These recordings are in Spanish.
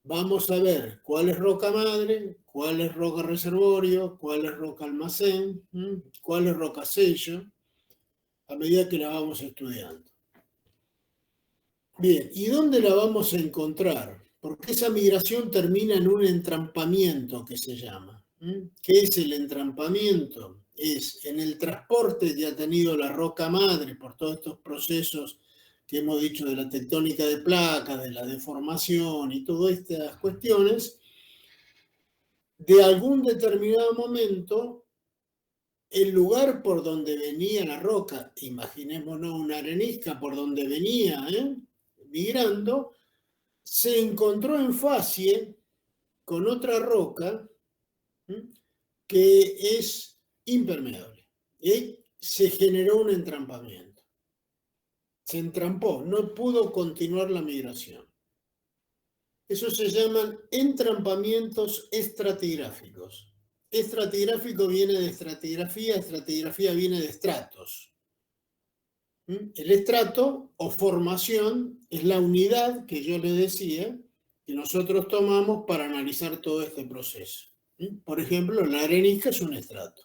vamos a ver cuál es roca madre, cuál es roca reservorio, cuál es roca almacén, cuál es roca sello, a medida que la vamos estudiando. Bien, ¿y dónde la vamos a encontrar? Porque esa migración termina en un entrampamiento que se llama. ¿Qué es el entrampamiento? Es en el transporte que ha tenido la roca madre por todos estos procesos que hemos dicho de la tectónica de placas, de la deformación y todas estas cuestiones, de algún determinado momento, el lugar por donde venía la roca, imaginémonos una arenisca por donde venía, migrando, se encontró en facie con otra roca que es impermeable. Y se generó un entrampamiento. Se entrampó, no pudo continuar la migración. Eso se llaman entrampamientos estratigráficos. Estratigráfico viene de estratigrafía viene de estratos. El estrato o formación es la unidad que yo les decía que nosotros tomamos para analizar todo este proceso. Por ejemplo, la arenisca es un estrato.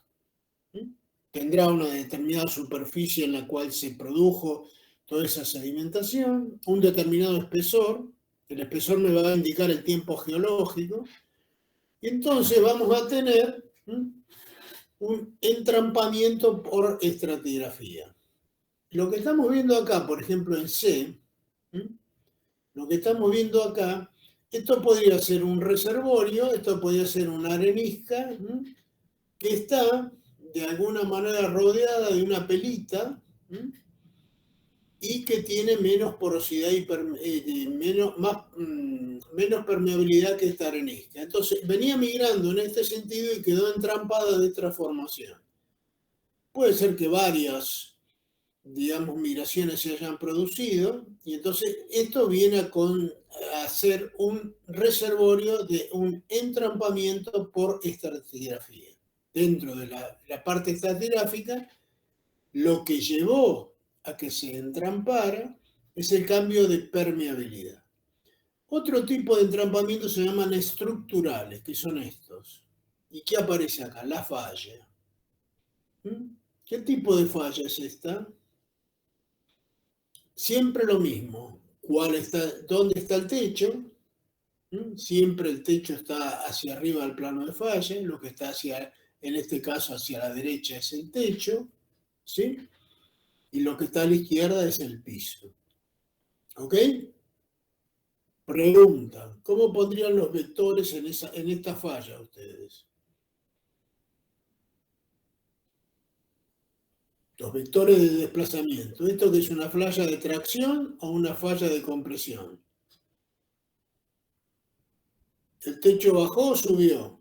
Tendrá una determinada superficie en la cual se produjo toda esa sedimentación, un determinado espesor, el espesor me va a indicar el tiempo geológico, y entonces vamos a tener un entrampamiento por estratigrafía. Lo que estamos viendo acá, por ejemplo, en C, lo que estamos viendo acá, esto podría ser un reservorio, esto podría ser una arenisca, que está de alguna manera rodeada de una pelita y que tiene menos porosidad y menos permeabilidad que esta arenisca. Entonces venía migrando en este sentido y quedó entrampada de esta formación. Puede ser que varias, digamos, migraciones se hayan producido, y entonces esto viene a ser un reservorio de un entrampamiento por estratigrafía. Dentro de la parte estratigráfica, lo que llevó a que se entrampara es el cambio de permeabilidad. Otro tipo de entrampamientos se llaman estructurales, que son estos. ¿Y qué aparece acá? La falla. ¿Qué tipo de falla es esta? Siempre lo mismo. ¿Dónde está el techo? Siempre el techo está hacia arriba del plano de falla, lo que está en este caso hacia la derecha es el techo, ¿sí? Y lo que está a la izquierda es el piso. ¿Ok? Pregunta, ¿cómo pondrían los vectores en esta falla ustedes? Los vectores de desplazamiento. ¿Esto que es una falla de tracción o una falla de compresión? ¿El techo bajó o subió?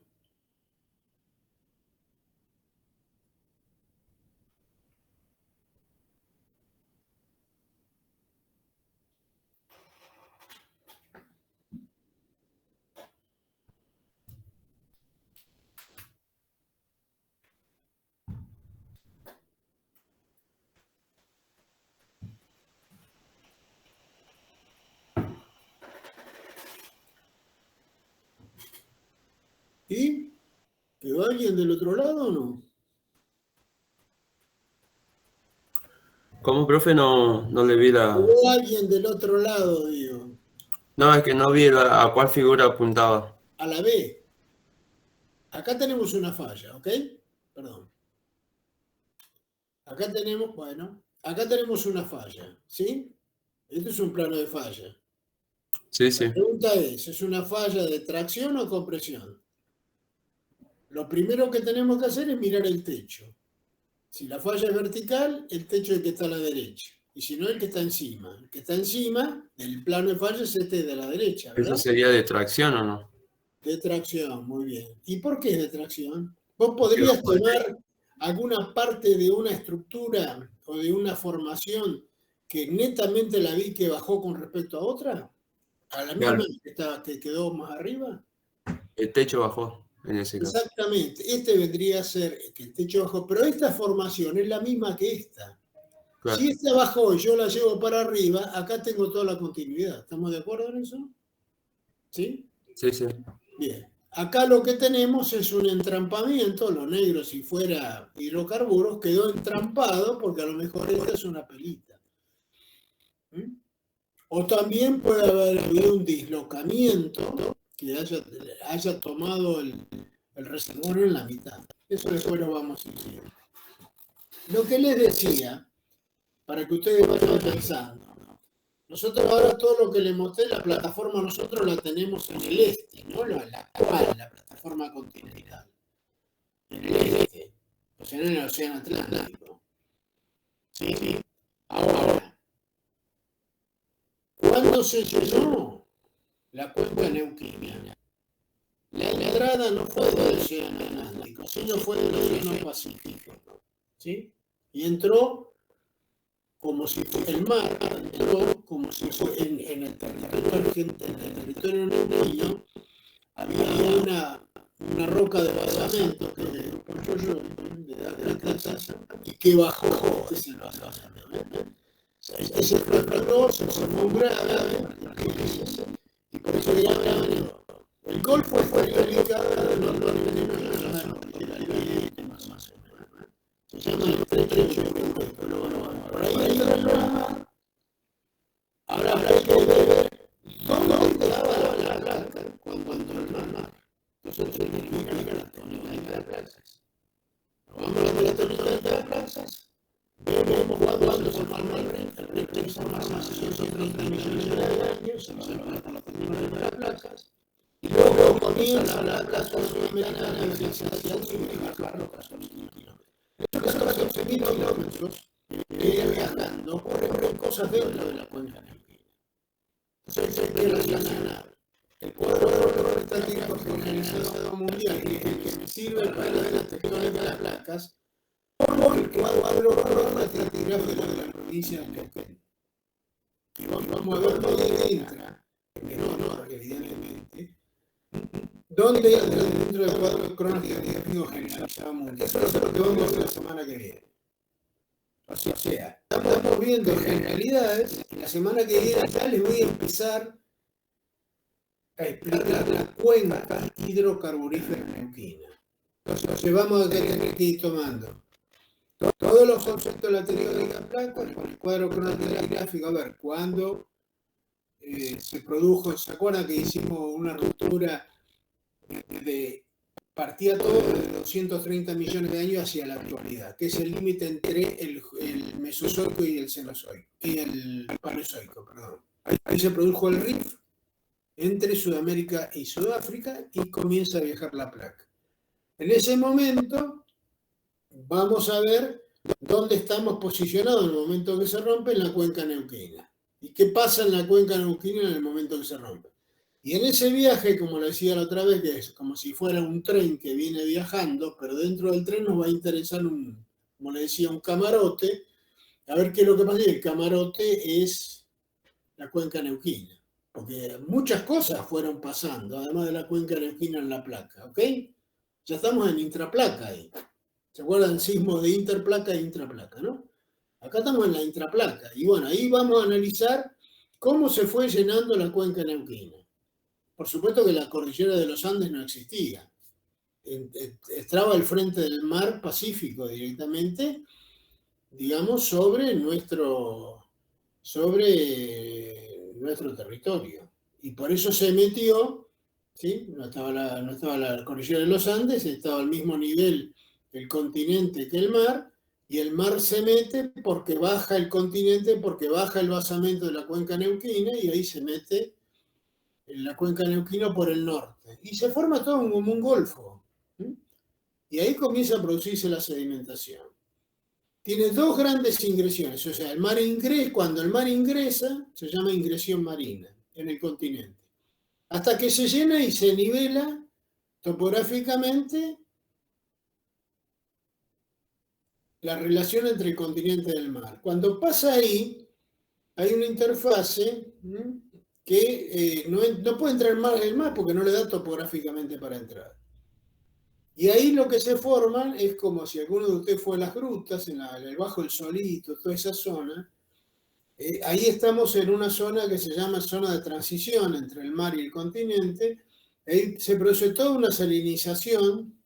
¿Y? ¿Quedó alguien del otro lado o no? ¿Cómo, profe? No le vi la... ¿Quedó alguien del otro lado, digo? No, es que no vi a cuál figura apuntaba. A la B. Acá tenemos una falla, ¿ok? Perdón. Acá tenemos, bueno, acá tenemos una falla, ¿sí? Este es un plano de falla. Sí, La sí. pregunta ¿es una falla de tracción o compresión? Lo primero que tenemos que hacer es mirar el techo. Si la falla es vertical, el techo es el que está a la derecha. Y si no, el que está encima. El que está encima del plano de falla es este de la derecha, ¿Eso ¿verdad? sería de tracción o no? De tracción, muy bien. ¿Y por qué es de tracción? Vos Porque podrías bajo el techo. tomar alguna parte de una estructura o de una formación que netamente la vi que bajó con respecto a otra, a la misma Claro, que quedó más arriba. el techo bajó en ese caso. Exactamente, este vendría a ser que el techo bajó, pero esta formación es la misma que esta. Si Claro. esta bajó y yo la llevo para arriba, acá tengo toda la continuidad. ¿Estamos de acuerdo en eso? ¿Sí? Sí, sí. Bien. Acá lo que tenemos es un entrampamiento, lo negro si fuera hidrocarburos, quedó entrampado porque a lo mejor esta es una pelita. ¿Mm? O también puede haber habido un dislocamiento que haya tomado el reservorio en la mitad. Eso después lo vamos a decir. Lo que les decía, para que ustedes vayan pensando, nosotros ahora todo lo que les mostré, la plataforma nosotros la tenemos en el este, ¿no? La actual, la plataforma continental. En el este, o sea, en el Océano Atlántico. ¿Sí? Ahora, ¿cuándo se llenó la cuenca neuquina? La entrada no fue del Océano Atlántico, sino fue del Océano Pacífico. ¿Sí? Y entró como si fuera el mar, entró como si fuera en el territorio argentino, en el territorio neuquino, había una roca de basamento que es del grupo Yoyo, de la casa, y que bajó, es el basamento. Ese fracturó, se formó un grave, y por eso llaman el Golfo fue ubicado normalmente en la zona norte, más o menos. Se llama el estrecho de Uruguay, pero por ahí hay una norma. Ahora hay que ver dónde estaba la placa cuando el mar. Nosotros tenemos que ir a la tónica de placas. Vamos a la tónica de placas. Vemos cuándo se forma el reflejo más de 130 millones de años, se va por la tónica de las placas. Y luego comienza la placa sudamericana de glaciación y bajar los 14.000 kilómetros. Estos 14.000 kilómetros que viajando por cosas dentro de la cuenca neuquina. Entonces hay que relacionar el cuadro estático generalizado mundial que sirve para las tectónicas de las placas por el cuadro estratigráfico de la provincia de Neuquén. Y vamos a ver dónde entra, que no, evidentemente, dónde entra dentro del cuadro cronoestratigráfico generalizado mundial. Eso es lo que vamos a hacer la semana que viene. O sea, estamos viendo generalidades. La semana que viene ya les voy a empezar a explicar la cuenca hidrocarburífera neuquina. Entonces vamos a tener que ir tomando todos los conceptos de la teoría de la placa con el cuadro cronoestratigráfico, a ver cuándo se produjo. ¿Se acuerdan que hicimos una ruptura partía todo de 230 millones de años hacia la actualidad, que es el límite entre el Mesozoico y el Cenozoico, y el Paleozoico, perdón. Ahí se produjo el rift entre Sudamérica y Sudáfrica y comienza a viajar la placa. En ese momento vamos a ver dónde estamos posicionados en el momento que se rompe en la cuenca neuquina. ¿Y qué pasa en la cuenca neuquina en el momento que se rompe? Y en ese viaje, como lo decía la otra vez, que es como si fuera un tren que viene viajando, pero dentro del tren nos va a interesar como le decía, un camarote. A ver qué es lo que pasa. El camarote es la cuenca neuquina, porque muchas cosas fueron pasando, además de la cuenca neuquina en la placa, ¿ok? Ya estamos en intraplaca ahí. ¿Se acuerdan? Sismos de interplaca e intraplaca, ¿no? Acá estamos en la intraplaca. Y bueno, ahí vamos a analizar cómo se fue llenando la cuenca neuquina. Por supuesto que la cordillera de los Andes no existía. Estaba el frente del mar Pacífico directamente, digamos, sobre nuestro territorio. Y por eso se metió, ¿sí? No estaba la cordillera de los Andes, estaba al mismo nivel el continente que el mar, y el mar se mete porque baja el continente, porque baja el basamento de la cuenca neuquina, y ahí se mete en la cuenca neuquina por el norte. Y se forma todo como un golfo. Y ahí comienza a producirse la sedimentación. Tiene dos grandes ingresiones. O sea, cuando el mar ingresa, se llama ingresión marina en el continente. Hasta que se llena y se nivela topográficamente la relación entre el continente y el mar. Cuando pasa ahí, hay una interfase que no puede entrar más en el mar porque no le da topográficamente para entrar. Y ahí lo que se forman es como si alguno de ustedes fue a las grutas, en el Bajo del Solito, toda esa zona. Ahí estamos en una zona que se llama zona de transición entre el mar y el continente, Ahí se produce toda una salinización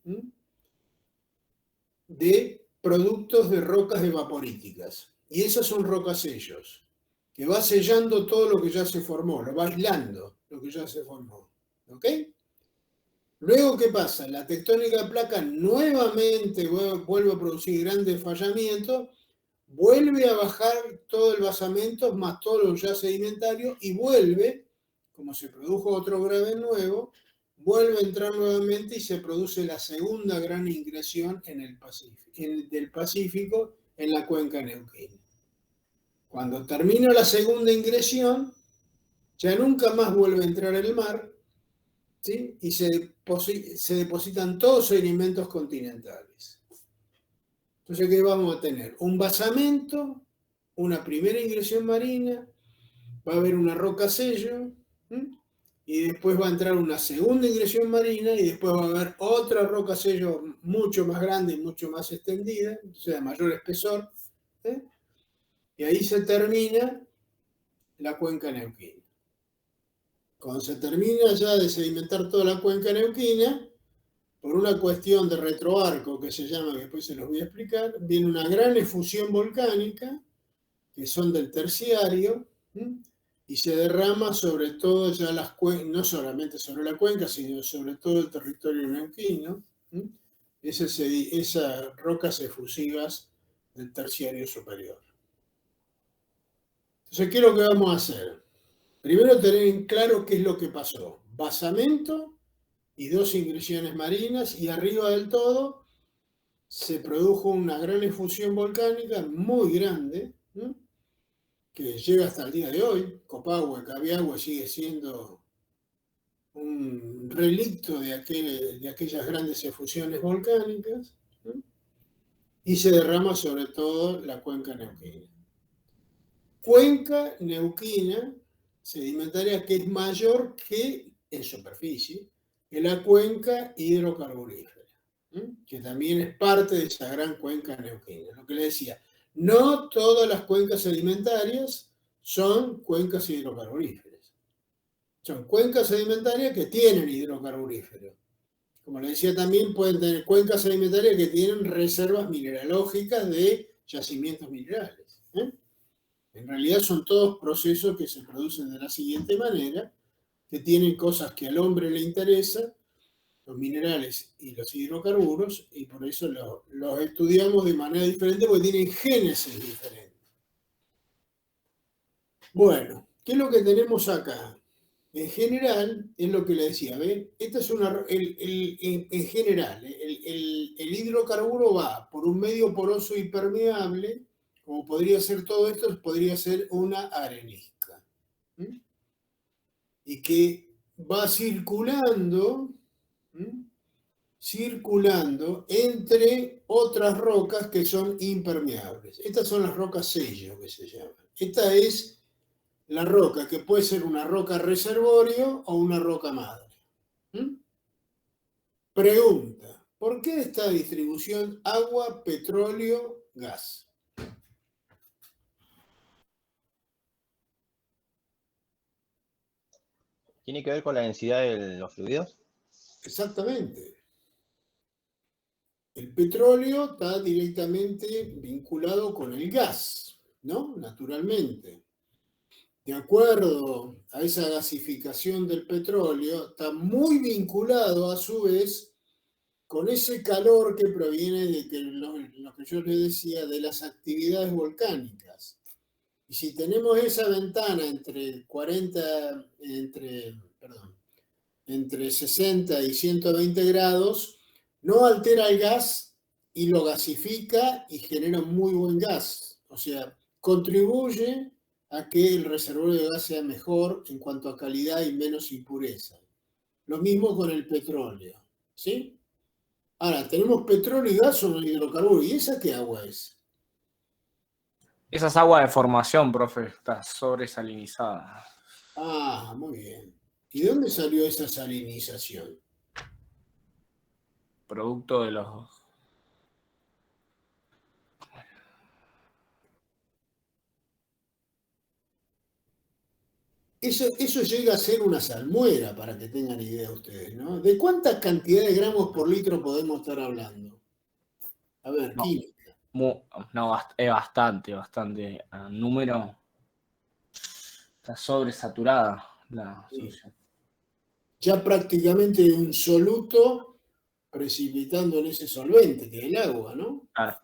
de productos de rocas evaporíticas. Y esas son rocasellos, que va sellando todo lo que ya se formó, lo va aislando lo que ya se formó. ¿Ok? Luego, ¿qué pasa? La tectónica de placas nuevamente vuelve a producir grandes fallamientos, vuelve a bajar todo el basamento más todo lo ya sedimentario y vuelve, como se produjo otro grave nuevo, vuelve a entrar nuevamente y se produce la segunda gran ingresión del Pacífico en la cuenca neuquina. Cuando termina la segunda ingresión, ya nunca más vuelve a entrar el mar, ¿sí? Y se depositan todos sedimentos continentales. Entonces, ¿qué vamos a tener? Un basamento, una primera ingresión marina, va a haber una roca sello, y después va a entrar una segunda ingresión marina, y después va a haber otra roca sello mucho más grande y mucho más extendida, o sea, de mayor espesor, y ahí se termina la cuenca neuquina. Cuando se termina ya de sedimentar toda la cuenca neuquina, por una cuestión de retroarco que se llama, que después se los voy a explicar, viene una gran efusión volcánica, que son del terciario, y se derrama sobre todo ya las cuencas, no solamente sobre la cuenca, sino sobre todo el territorio neuquino, esas rocas efusivas del terciario superior. Entonces, ¿qué es lo que vamos a hacer? Primero tener en claro qué es lo que pasó. Basamento y dos ingresiones marinas, y arriba del todo se produjo una gran efusión volcánica muy grande, que llega hasta el día de hoy. Copahue, Cabiahue sigue siendo un relicto de aquellas grandes efusiones volcánicas, y se derrama sobre todo la cuenca neuquina. Cuenca neuquina sedimentaria que es mayor que en superficie que la cuenca hidrocarburífera, que también es parte de esa gran cuenca neuquina. Lo que le decía, no todas las cuencas sedimentarias son cuencas hidrocarburíferas. Son cuencas sedimentarias que tienen hidrocarburíferos. Como le decía, también pueden tener cuencas sedimentarias que tienen reservas mineralógicas de yacimientos minerales. En realidad son todos procesos que se producen de la siguiente manera, que tienen cosas que al hombre le interesan, los minerales y los hidrocarburos, y por eso los estudiamos de manera diferente, porque tienen génesis diferentes. Bueno, ¿qué es lo que tenemos acá? En general, es lo que le decía, ¿ven? Esta es en general, el hidrocarburo va por un medio poroso y permeable, como podría ser todo esto, podría ser una arenisca. Y que va circulando entre otras rocas que son impermeables. Estas son las rocas sello que se llaman. Esta es la roca, que puede ser una roca reservorio o una roca madre. Pregunta, ¿por qué esta distribución agua, petróleo, gas? ¿Tiene que ver con la densidad de los fluidos? Exactamente. El petróleo está directamente vinculado con el gas, ¿no? Naturalmente. De acuerdo a esa gasificación del petróleo, está muy vinculado a su vez con ese calor que proviene de lo que yo les decía, de las actividades volcánicas. Y si tenemos esa ventana entre 60 y 120 grados, no altera el gas y lo gasifica y genera un muy buen gas. O sea, contribuye a que el reservorio de gas sea mejor en cuanto a calidad y menos impureza. Lo mismo con el petróleo, ¿sí? Ahora, tenemos petróleo y gas o hidrocarburos. ¿Y esa qué agua es? Esa es agua de formación, profe, está sobresalinizada. Ah, muy bien. ¿Y de dónde salió esa salinización? Producto de los... Eso llega a ser una salmuera, para que tengan idea ustedes, ¿no? ¿De cuántas cantidades de gramos por litro podemos estar hablando? A ver, No. química. No, es bastante. Número. Está sobresaturada la solución. Ya prácticamente un soluto precipitando en ese solvente, que es el agua, ¿no? Claro.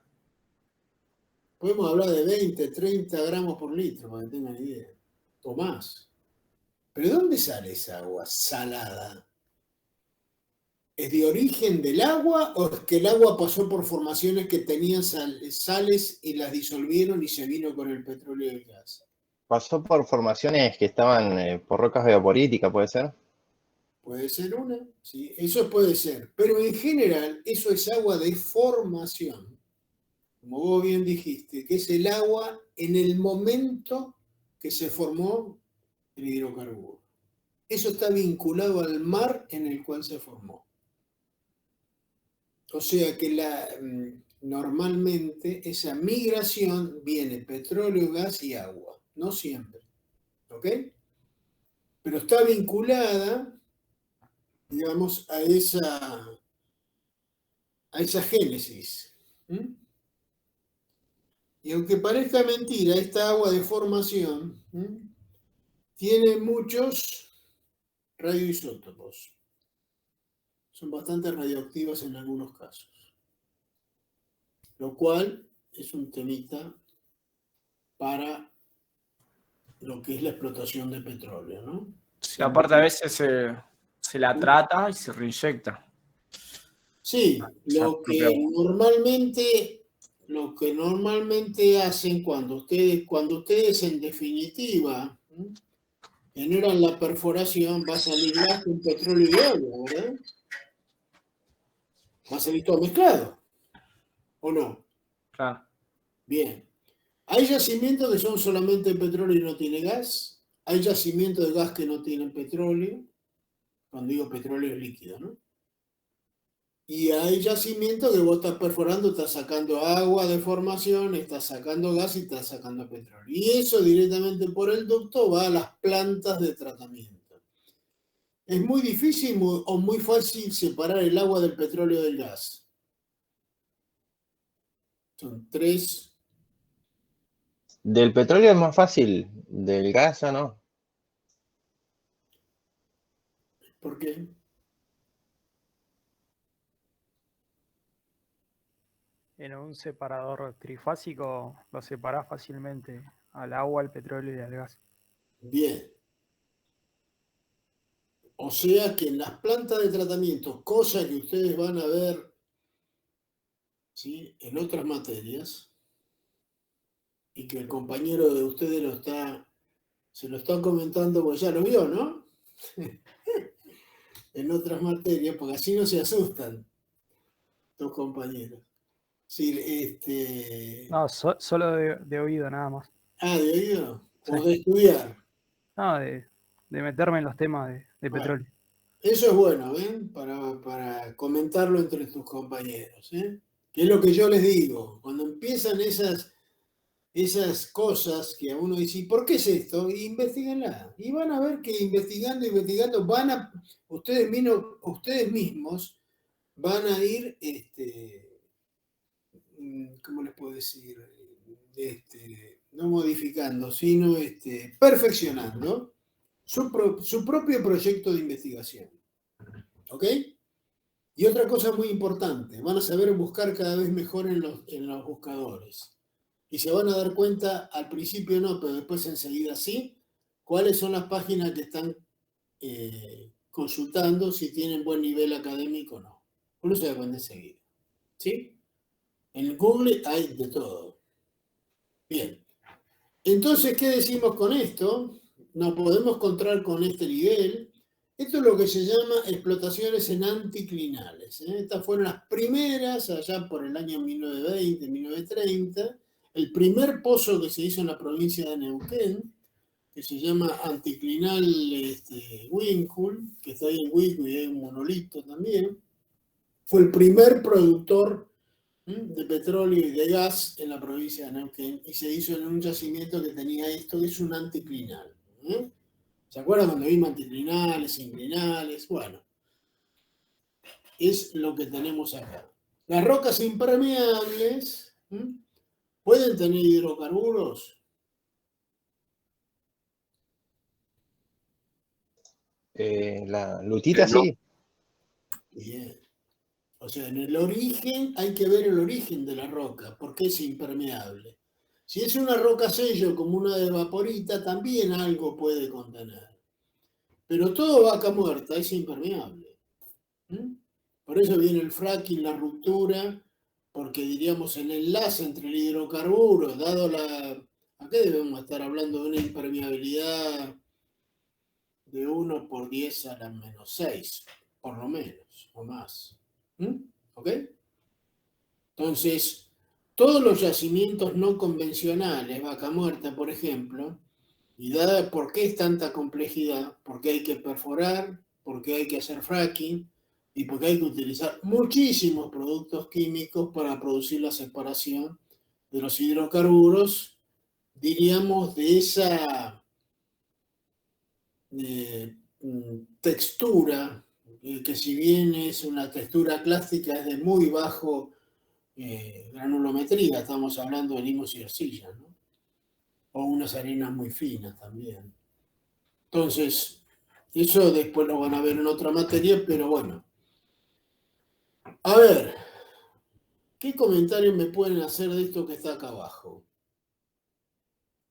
Podemos hablar de 20, 30 gramos por litro, para que tengan idea, o más. ¿Pero de dónde sale esa agua salada? ¿Es de origen del agua o es que el agua pasó por formaciones que tenían sales y las disolvieron y se vino con el petróleo y el gas? Pasó por formaciones que estaban por rocas evaporíticas, ¿puede ser? Puede ser una, sí, eso puede ser. Pero en general, eso es agua de formación, como vos bien dijiste, que es el agua en el momento que se formó el hidrocarburo. Eso está vinculado al mar en el cual se formó. O sea que normalmente esa migración viene petróleo, gas y agua, no siempre, ¿ok? Pero está vinculada, digamos, a esa génesis. ¿Mm? Y aunque parezca mentira, esta agua de formación tiene muchos radioisótopos. Son bastante radioactivas en algunos casos. Lo cual es un temita para lo que es la explotación de petróleo, ¿no? Sí, aparte a veces se la trata y se reinyecta. Sí, lo que normalmente hacen cuando ustedes en definitiva generan la perforación, va a salir gas con petróleo y agua, ¿verdad? Va a salir todo mezclado, ¿o no? Claro. Bien. Hay yacimientos que son solamente petróleo y no tiene gas. Hay yacimientos de gas que no tienen petróleo. Cuando digo petróleo es líquido, ¿no? Y hay yacimientos que vos estás perforando, estás sacando agua de formación, estás sacando gas y estás sacando petróleo. Y eso directamente por el ducto va a las plantas de tratamiento. Es muy difícil o muy fácil separar el agua del petróleo del gas. Son tres. Del petróleo es más fácil, del gas ya no. ¿Por qué? En un separador trifásico lo separás fácilmente al agua, al petróleo y al gas. Bien. O sea que en las plantas de tratamiento, cosa que ustedes van a ver, ¿sí?, en otras materias, y que el compañero de ustedes se lo está comentando, porque ya lo vio, ¿no? En otras materias, porque así no se asustan tus compañeros. Sí, No, solo de oído nada más. ¿de oído? ¿O Sí. de estudiar? No, de meterme en los temas de Bueno, petróleo. eso es bueno, ¿ven? Para comentarlo entre tus compañeros, ¿eh? Que es lo que yo les digo. Cuando empiezan esas cosas que a uno dice, ¿por qué es esto? Y investiguenla. Y van a ver que investigando, ustedes mismos van a ir, ¿cómo les puedo decir? No modificando, sino perfeccionando su propio proyecto de investigación. ¿Ok? Y otra cosa muy importante, van a saber buscar cada vez mejor en los buscadores. Y se van a dar cuenta, al principio no, pero después enseguida sí, cuáles son las páginas que están consultando, si tienen buen nivel académico o no. Uno se da cuenta enseguida. ¿Sí? En Google hay de todo. Bien. Entonces, ¿qué decimos con esto? Nos podemos encontrar con este nivel. Esto es lo que se llama explotaciones en anticlinales. Estas fueron las primeras, allá por el año 1920, 1930. El primer pozo que se hizo en la provincia de Neuquén, que se llama anticlinal Winkul, que está ahí en Winkul y hay un monolito también, fue el primer productor de petróleo y de gas en la provincia de Neuquén y se hizo en un yacimiento que tenía esto, que es un anticlinal. ¿Se acuerdan cuando vimos anticlinales, inclinales? Bueno, es lo que tenemos acá. Las rocas impermeables, ¿m?, pueden tener hidrocarburos. La lutita No. sí. Bien. O sea, en el origen hay que ver el origen de la roca, porque es impermeable. Si es una roca sello como una de vaporita, también algo puede contener. Pero todo vaca muerta es impermeable. ¿Mm? Por eso viene el fracking, la ruptura, porque diríamos el enlace entre el hidrocarburo, dado la... Acá debemos estar hablando de una impermeabilidad de 1 por 10 a la menos 6, por lo menos, o más. ¿Mm? ¿Ok? Entonces, todos los yacimientos no convencionales, Vaca Muerta, por ejemplo, y dada por qué es tanta complejidad, porque hay que perforar, porque hay que hacer fracking y porque hay que utilizar muchísimos productos químicos para producir la separación de los hidrocarburos, diríamos, de esa textura, que si bien es una textura clástica, es de muy bajo granulometría, estamos hablando de limos y arcilla, ¿no? O unas arenas muy finas también. Entonces, eso después lo van a ver en otra materia, pero bueno. A ver, ¿qué comentarios me pueden hacer de esto que está acá abajo?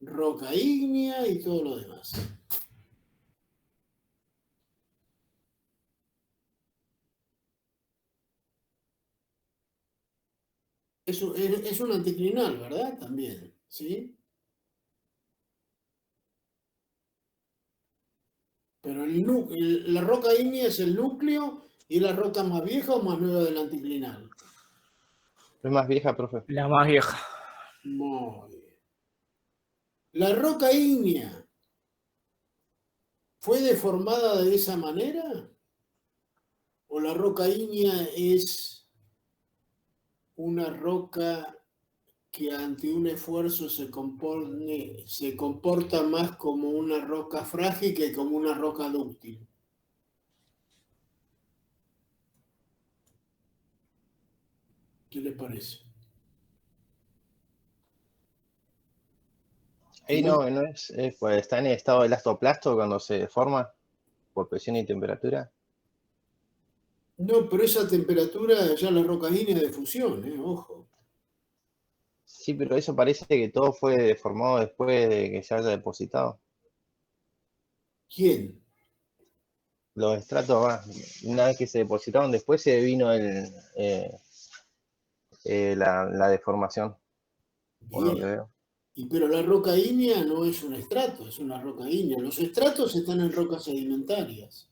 Roca ígnea y todo lo demás. Es un anticlinal, ¿verdad? También, ¿sí? Pero la roca ígnea es el núcleo y la roca más vieja o más nueva del anticlinal. Es más vieja, profe. La más vieja. Muy bien. La roca ígnea fue deformada de esa manera, o la roca ígnea es una roca que ante un esfuerzo se comporta más como una roca frágil que como una roca dúctil. ¿Qué les parece? Ahí no es, pues está en estado de elastoplasto cuando se deforma por presión y temperatura. No, pero esa temperatura ya la roca ígnea de fusión, ojo. Sí, pero eso parece que todo fue deformado después de que se haya depositado. ¿Quién? Los estratos, una vez que se depositaron, después se vino la deformación, por lo que Bien. veo. Pero la roca ígnea no es un estrato, es una roca ígnea. Los estratos están en rocas sedimentarias,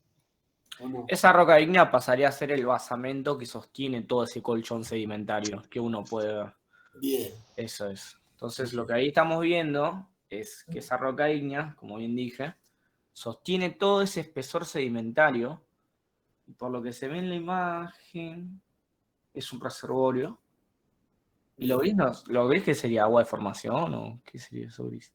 ¿o no? Esa roca ígnea pasaría a ser el basamento que sostiene todo ese colchón sedimentario que uno puede ver. Bien. Eso es. Entonces, lo que ahí estamos viendo es que esa roca ígnea, como bien dije, sostiene todo ese espesor sedimentario. Y por lo que se ve en la imagen, es un reservorio. ¿Y lo Bien. gris, lo gris que sería agua de formación o qué sería eso gris?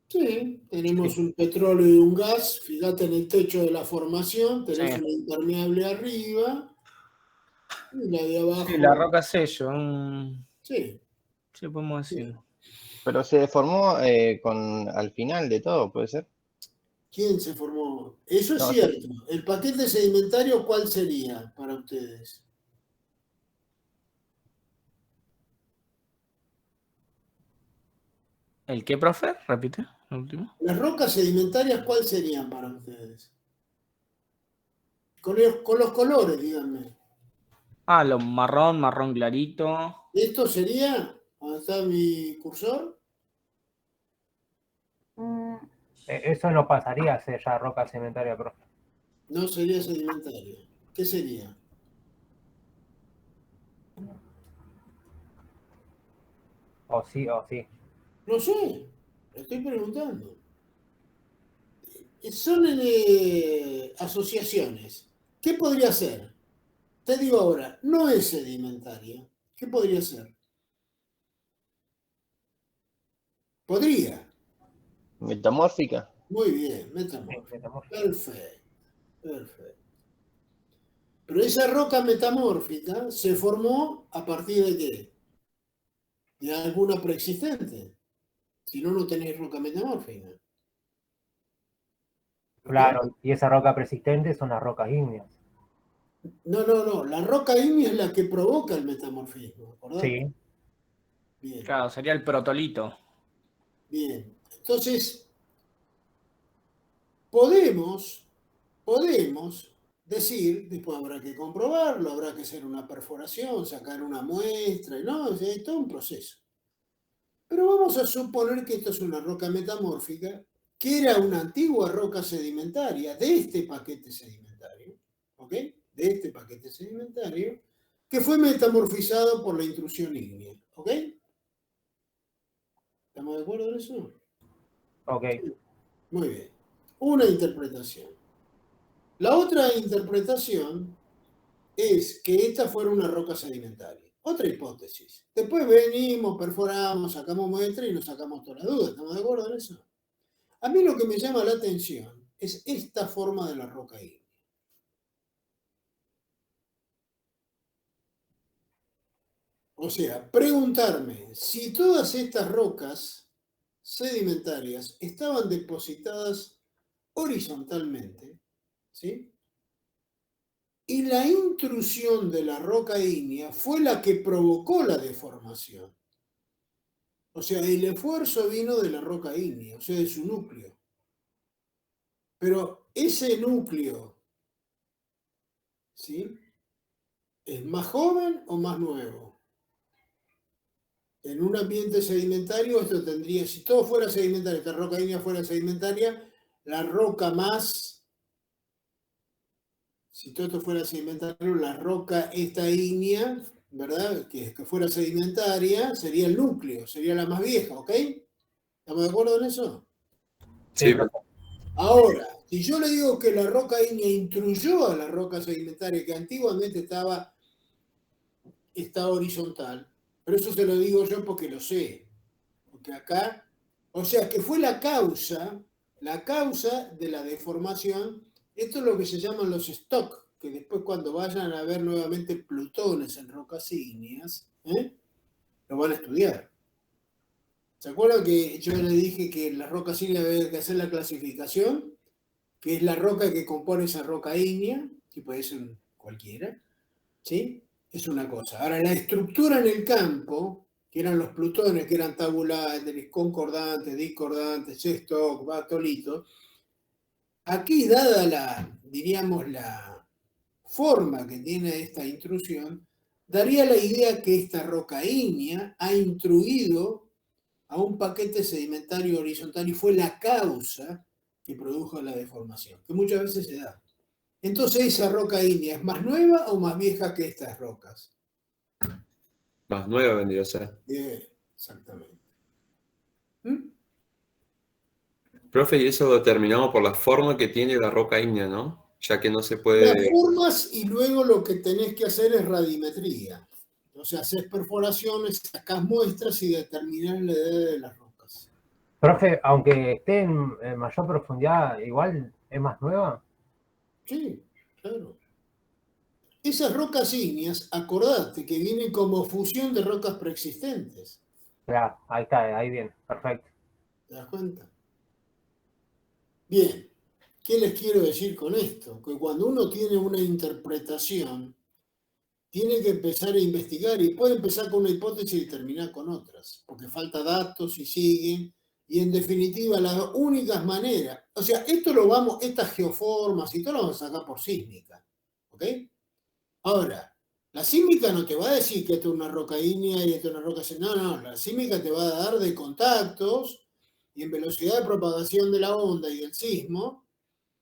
Sí, tenemos Sí. un petróleo y un gas, fíjate en el techo de la formación, tenés Sí. una impermeable arriba y la de Sí, abajo, la roca sello. sí, Sí, podemos sí. decir. Pero se deformó al final de todo, ¿puede ser? ¿Quién se formó? Eso es No, cierto. ¿El paquete sedimentario cuál sería para ustedes? ¿El qué, profe? Repite, el último. ¿Las rocas sedimentarias cuál serían para ustedes? Con los colores, díganme. Ah, lo marrón, marrón clarito. ¿Esto sería? ¿Dónde está mi cursor? Eso no pasaría a ser ya roca sedimentaria, profe. No sería sedimentaria. ¿Qué sería? O sí, o sí. No sé, estoy preguntando. Son asociaciones. ¿Qué podría ser? Te digo ahora, no es sedimentaria. ¿Qué podría ser? Podría. metamórfica. Muy bien, Sí, metamórfica. metamórfica. Perfecto, perfecto. Pero esa roca metamórfica se formó a partir de qué? De alguna preexistente. Si no, no tenéis roca metamórfica. ¿Ok? Claro, y esa roca persistente son las rocas ígneas. No. La roca ígnea es la que provoca el metamorfismo, ¿acordate? Sí, Bien, Claro, sería el protolito. bien. Entonces, podemos decir, después habrá que comprobarlo, habrá que hacer una perforación, sacar una muestra, ¿no? O sea, es todo un proceso. Pero vamos a suponer que esto es una roca metamórfica, que era una antigua roca sedimentaria de este paquete sedimentario, ¿ok? De este paquete sedimentario, que fue metamorfizado por la intrusión ígnea, ¿ok? ¿Estamos de acuerdo en eso? ok. Muy bien. Una interpretación. La otra interpretación es que esta fuera una roca sedimentaria. Otra hipótesis. Después venimos, perforamos, sacamos muestra y nos sacamos todas las dudas. ¿Estamos de acuerdo en eso? A mí lo que me llama la atención es esta forma de la roca ígnea. O sea, preguntarme si todas estas rocas sedimentarias estaban depositadas horizontalmente, ¿sí? Y la intrusión de la roca ígnea fue la que provocó la deformación. O sea, el esfuerzo vino de la roca ígnea, o sea, de su núcleo. Pero ese núcleo, ¿sí? ¿Es más joven o más nuevo? En un ambiente sedimentario, esto tendría, si todo fuera sedimentario, esta roca ígnea fuera sedimentaria, la roca más, si todo esto fuera sedimentario, la roca esta ígnea, ¿verdad? Que fuera sedimentaria, sería el núcleo, sería la más vieja, ¿ok? ¿Estamos de acuerdo en eso? Sí, Sí, profe. Ahora, si yo le digo que la roca ígnea intruyó a la roca sedimentaria que antiguamente estaba horizontal, pero eso se lo digo yo porque lo sé, porque acá, o sea, que fue la causa de la deformación, esto es lo que se llaman los stock, que después cuando vayan a ver nuevamente plutones en rocas ígneas, lo van a estudiar. ¿Se acuerdan que yo le dije que en las rocas ígneas había que hacer la clasificación? Que es la roca que compone esa roca ígnea, que puede ser cualquiera, ¿sí? Es una cosa. Ahora, la estructura en el campo, que eran los plutones, que eran tabulares, concordantes, discordantes, stock, batolito, aquí, dada la, diríamos, la forma que tiene esta intrusión, daría la idea que esta roca ígnea ha intruido a un paquete sedimentario horizontal y fue la causa que produjo la deformación, que muchas veces se da. Entonces, ¿esa roca ígnea es más nueva o más vieja que estas rocas? más nueva vendría a ser. Bien, exactamente. ¿Mm? Profe, y eso lo determinamos por la forma que tiene la roca ígnea, ¿no? Ya que no se Las puede... formas y luego lo que tenés que hacer es radimetría. O sea, haces perforaciones, sacás muestras y determinás la edad de las rocas. Profe, aunque esté en mayor profundidad, igual es más nueva. Sí, claro. Esas rocas ígneas, acordate que vienen como fusión de rocas preexistentes. Claro, ahí está, ahí viene, perfecto. ¿Te das cuenta? Bien, ¿qué les quiero decir con esto? Que cuando uno tiene una interpretación, tiene que empezar a investigar y puede empezar con una hipótesis y terminar con otras, porque falta datos y siguen, y en definitiva las únicas maneras, o sea, esto lo vamos, estas geoformas y todo lo vamos a sacar por sísmica, ¿ok? Ahora, la sísmica no te va a decir que esto es una roca ígnea y esto es una roca... No, la sísmica te va a dar de contactos y en velocidad de propagación de la onda y del sismo,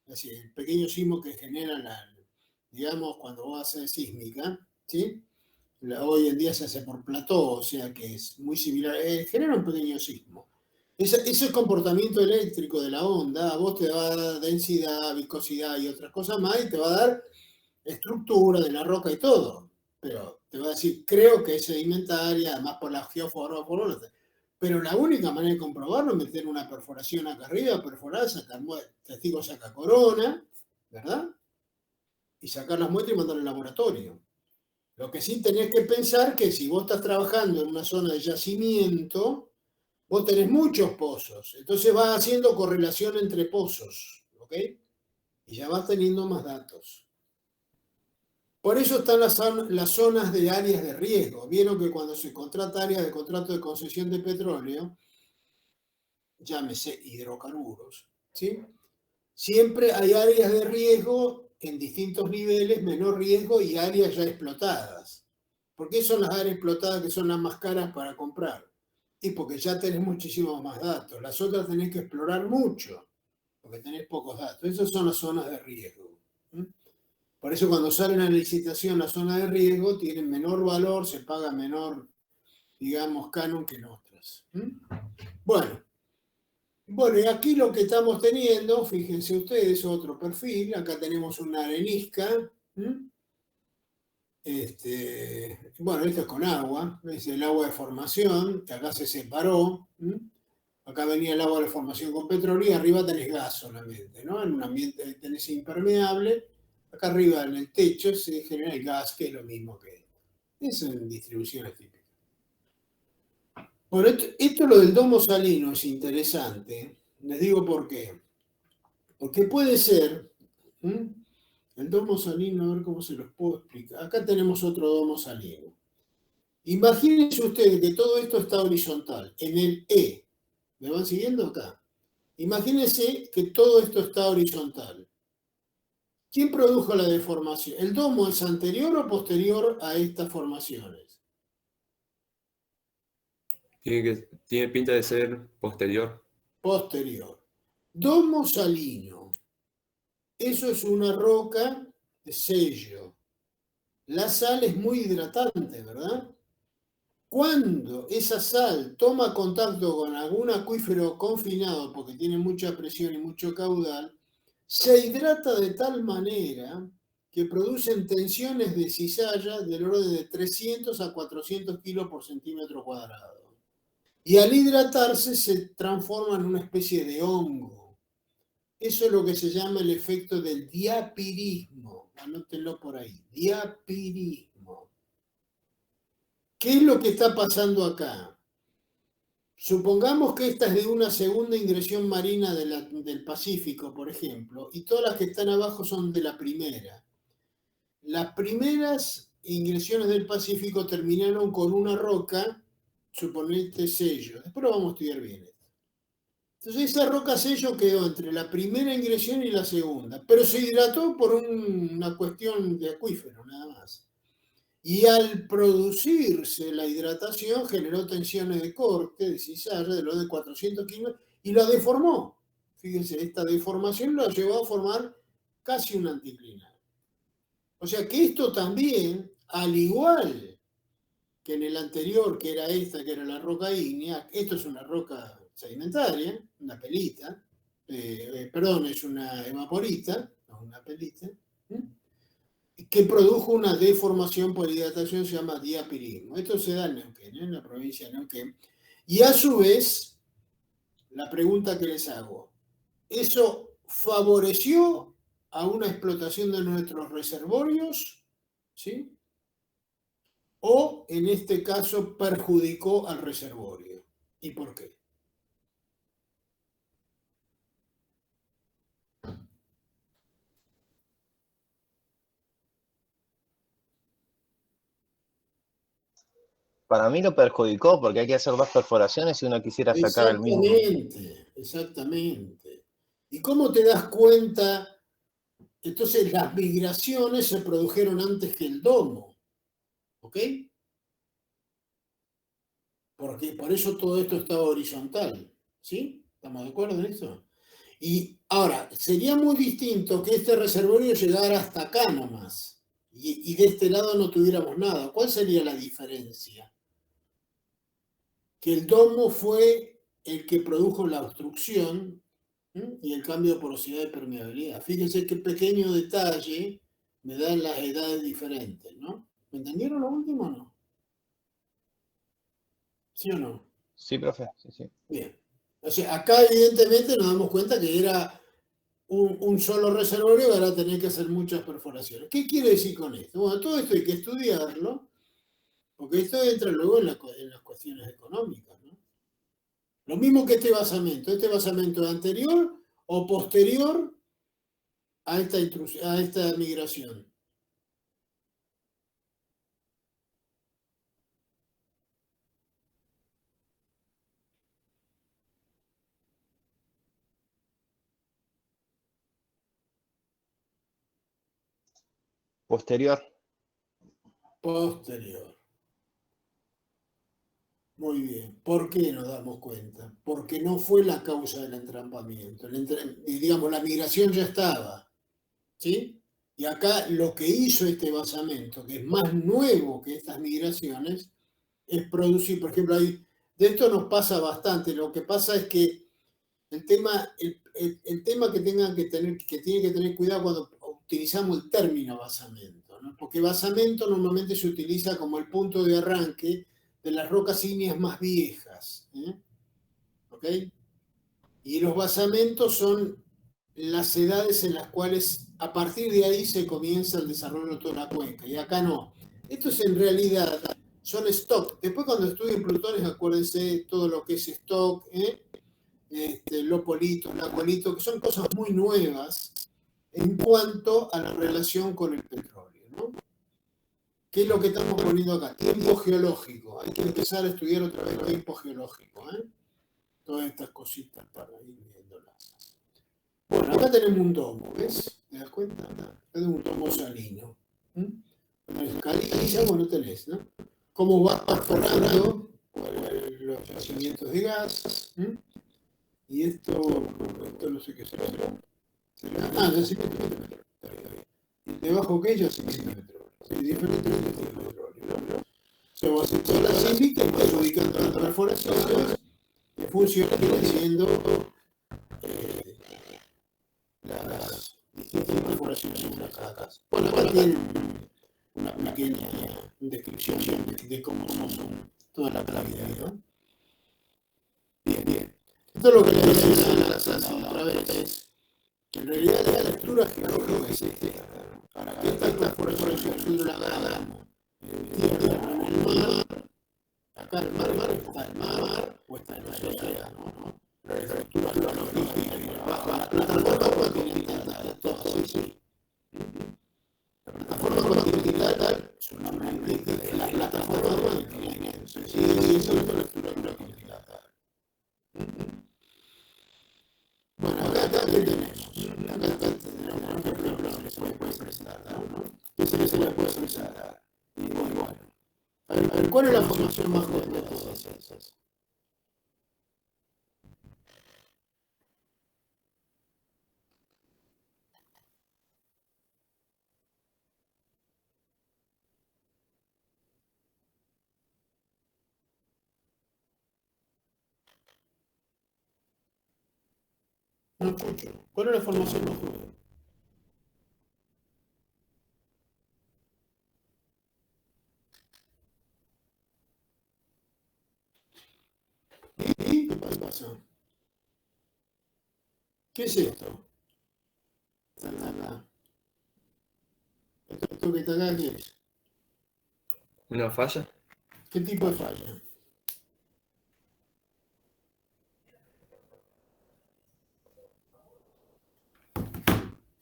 es decir, el pequeño sismo que genera digamos, cuando vos haces sísmica, ¿sí? Hoy en día se hace por plató, o sea que es muy similar, genera un pequeño sismo. Ese comportamiento eléctrico de la onda a vos te va a dar densidad, viscosidad y otras cosas más, y te va a dar estructura de la roca y todo. Pero te va a decir, creo que es sedimentaria, además por la geoforma, Pero la única manera de comprobarlo es meter una perforación acá arriba, perforar, sacar testigo, saca corona, ¿verdad? Y sacar las muestras y mandar al laboratorio. Lo que sí tenés que pensar que si vos estás trabajando en una zona de yacimiento, vos tenés muchos pozos. Entonces vas haciendo correlación entre pozos, ¿ok? Y ya vas teniendo más datos. Por eso están las zonas de áreas de riesgo. Vieron que cuando se contrata áreas de contrato de concesión de petróleo, llámese hidrocarburos, ¿sí? Siempre hay áreas de riesgo en distintos niveles, menor riesgo y áreas ya explotadas. ¿Por qué son las áreas explotadas que son las más caras para comprar? Y porque ya tenés muchísimos más datos. Las otras tenés que explorar mucho, porque tenés pocos datos. Esas son las zonas de riesgo. Por eso cuando salen a licitación las zonas de riesgo tienen menor valor, se paga menor, digamos, canon que en otras. Bueno, y aquí lo que estamos teniendo, fíjense ustedes, otro perfil. Acá tenemos una arenisca. Bueno, esto es con agua, es el agua de formación, que acá se separó. Acá venía el agua de formación con petróleo y arriba tenés gas solamente, ¿no? En un ambiente tenés impermeable. Acá arriba en el techo se genera el gas, que es lo mismo que esto. Es en distribuciones típicas. Bueno, esto lo del domo salino es interesante. Les digo por qué. Porque puede ser, el domo salino, a ver cómo se los puedo explicar. Acá tenemos otro domo salino. Imagínense ustedes que todo esto está horizontal, en el E. ¿Me van siguiendo acá? Imagínense que todo esto está horizontal. ¿Quién produjo la deformación? ¿El domo es anterior o posterior a estas formaciones? Tiene pinta de ser posterior. Posterior. Domo salino. Eso es una roca de sello. La sal es muy hidratante, ¿verdad? Cuando esa sal toma contacto con algún acuífero confinado, porque tiene mucha presión y mucho caudal, se hidrata de tal manera que producen tensiones de cizalla del orden de 300 a 400 kilos por centímetro cuadrado. Y al hidratarse se transforma en una especie de hongo. Eso es lo que se llama el efecto del diapirismo. Anótenlo por ahí. Diapirismo. ¿Qué es lo que está pasando acá? Supongamos que esta es de una segunda ingresión marina del Pacífico, por ejemplo, y todas las que están abajo son de la primera. Las primeras ingresiones del Pacífico terminaron con una roca, suponete sello. Después lo vamos a estudiar bien esto. Entonces esa roca sello quedó entre la primera ingresión y la segunda, pero se hidrató por una cuestión de acuífero, nada más. Y al producirse la hidratación generó tensiones de corte, de cizalla, de lo de 400 kilos, y la deformó. Fíjense, esta deformación la llevó a formar casi un anticlinal. O sea que esto también, al igual que en el anterior, que era esta, que era la roca ígnea, esto es una roca sedimentaria, una pelita, perdón, es una hemaporita, no una pelita, que produjo una deformación por hidratación, se llama diapirismo. Esto se da en Neuquén, en la provincia de Neuquén. Y a su vez, la pregunta que les hago, ¿eso favoreció a una explotación de nuestros reservorios? ¿Sí? ¿O en este caso perjudicó al reservorio? ¿Y por qué? Para mí lo perjudicó porque hay que hacer dos perforaciones si uno quisiera sacar el mismo. Exactamente. ¿Y cómo te das cuenta? Entonces las migraciones se produjeron antes que el domo. ¿Ok? Porque por eso todo esto estaba horizontal. ¿Sí? ¿Estamos de acuerdo en eso? Y ahora, sería muy distinto que este reservorio llegara hasta acá nomás. Y de este lado no tuviéramos nada. ¿Cuál sería la diferencia? Que el domo fue el que produjo la obstrucción y el cambio de porosidad de permeabilidad. Fíjense qué pequeño detalle me dan las edades diferentes, ¿no? ¿Me entendieron lo último o no? ¿Sí o no? Sí, profe, sí, sí. Bien. O sea, acá evidentemente nos damos cuenta que era un solo reservorio y ahora tener que hacer muchas perforaciones. ¿Qué quiere decir con esto? Bueno, todo esto hay que estudiarlo, porque esto entra luego en las cuestiones económicas, ¿no? Lo mismo que este basamento es anterior o posterior a esta migración. Posterior. Posterior. Muy bien. ¿Por qué nos damos cuenta? Porque no fue la causa del entrampamiento. Digamos, la migración ya estaba, ¿sí? Y acá lo que hizo este basamento, que es más nuevo que estas migraciones, es producir, por ejemplo, de esto nos pasa bastante. Lo que pasa es que el tema que tiene que tener cuidado cuando utilizamos el término basamento, ¿no? Porque basamento normalmente se utiliza como el punto de arranque de las rocas ígneas más viejas, ¿eh? ¿Ok? Y los basamentos son las edades en las cuales a partir de ahí se comienza el desarrollo de toda la cuenca, y acá no. Esto es en realidad, son stock. Después cuando estudien plutones, acuérdense todo lo que es stock, lopolito, lacolito, que son cosas muy nuevas en cuanto a la relación con el petróleo, ¿no? ¿Qué es lo que estamos poniendo acá? Tiempo geológico. Hay que empezar a estudiar otra vez tiempo geológico, ¿eh? Todas estas cositas para ir viéndolas. Bueno, acá tenemos un domo, ¿ves? ¿Te das cuenta? Es un domo salino. Tenés caliza, bueno, tenés, ¿no? Cómo va perforando los yacimientos de gas. Y esto no sé qué será. Yacimiento de petróleo. Y debajo que yacimiento de petróleo. Sí, diferentes tipos de petróleo. Se va a hacer toda la sísmica y va ubicando las perforaciones que funcionan siendo las distintas perforaciones en las casas. Bueno, acá tienen una pequeña descripción de cómo son toda la claridad, ¿no? Bien. Esto es lo que le decía a la clase otra vez, es que en realidad la estructura geológica existe para que esta perforación nosotros la hagamos en tierra, en el mar. Acá el mar está el mar o está el océano, ¿no? La estructura geológica y la plataforma continental, todo así. La plataforma continental es una réplica de la plataforma continental. Sí, eso es la estructura continental. Bueno, acá ¿qué tenemos? Acá tenemos un ejemplo que se le puede presentar, ¿no? ¿Qué se le puede presentar? Y bueno, a ver, ¿cuál es la formación más joven de todas esas? No escucho. ¿Cuál es la formación más joven? ¿Y qué pasa? ¿Qué es esto? ¿Esto que está acá qué es? ¿Una falla? ¿Qué tipo de falla?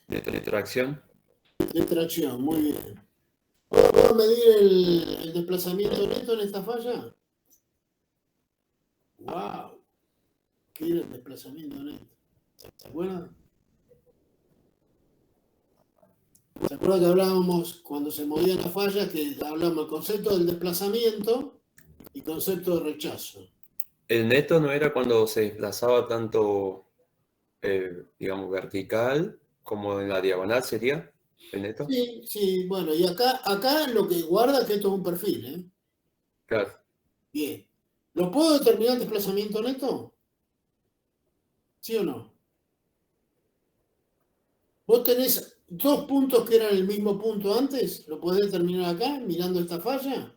¿De tracción? De tracción, muy bien. ¿Puedo medir el desplazamiento neto en esta falla? ¡Wow! ¿Qué era el desplazamiento neto? ¿Se acuerdan? ¿Se acuerdan que hablábamos cuando se movían las fallas, que hablábamos del concepto del desplazamiento y concepto de rechazo? El neto no era cuando se desplazaba tanto, digamos, vertical como en la diagonal, ¿sería el neto? Sí, bueno, y acá lo que guarda es que esto es un perfil, ¿eh? Claro. Bien. ¿Lo puedo determinar el desplazamiento neto? ¿Sí o no? ¿Vos tenés dos puntos que eran el mismo punto antes? ¿Lo podés determinar acá, mirando esta falla?